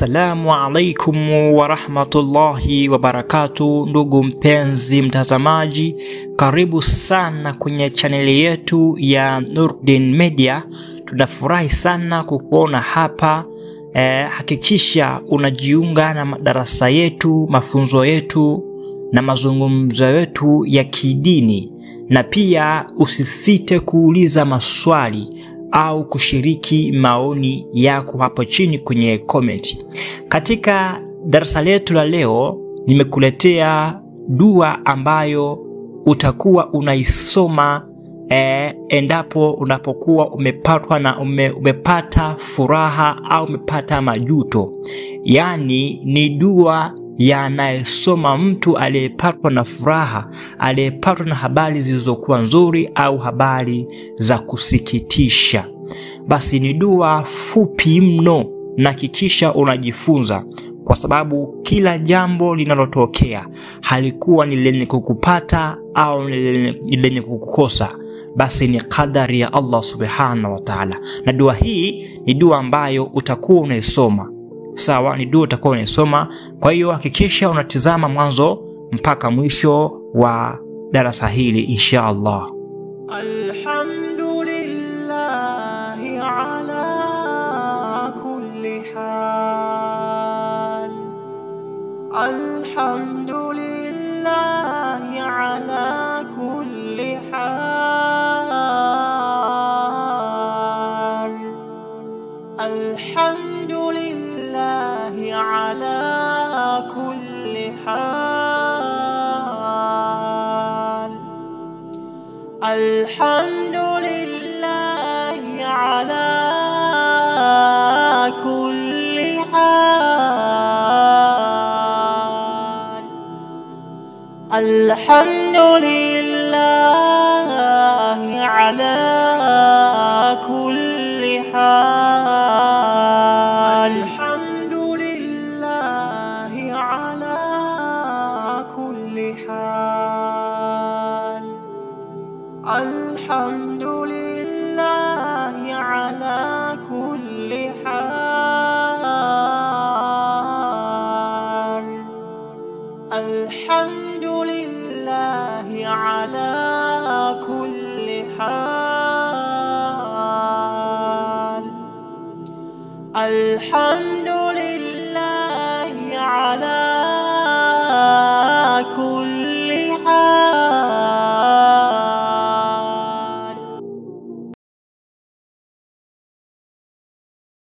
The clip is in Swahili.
Assalamu alaikum wa rahmatullahi wa barakatuh. Ndugu mpenzi mtazamaji, karibu sana kwenye chaneli yetu ya Nurdin Media. Tunafurahi sana kukuona hapa. Hakikisha unajiunga na madarasa yetu, mafunzo yetu na mazungumzo yetu ya kidini, na pia usisite kuuliza maswali au kushiriki maoni yako hapo chini kwenye comment. Katika darasa letu la leo nimekuletea dua ambayo utakuwa unaisoma endapo unapokuwa umepatwa na umepata furaha au umepata majuto. Yani ni dua yanayesoma mtu aliyepatwa na furaha, aliyepatwa na habari zilizokuwa nzuri au habari za kusikitisha. Basi ni dua fupi mno, na hakikisha unajifunza, kwa sababu kila jambo linalotokea halikuwa ni lenye kukupata au ni lenye kukukosa, basi ni kadari ya Allah subhanahu wa ta'ala. Na dua hii ni dua ambayo utakuwa unaisoma. Sawa, ni dua utakuwa unaisoma. Kwa hiyo hakikisha unatizama mwanzo mpaka mwisho wa darasa hili insha Allah. Alhamdulillahi ala kulli hal. Alhamdulillahi ala kulli hal. Alhamdulillahi ala kulli hal. Alhamdulillahi ala kulli hal. Alhamdulillahi ala kulli hal. Alhamdulillahi ala kulli hal. Alhamdulillahi ala kulli hal. Alhamdulillahi ala kulli hal. Alhamdulillahi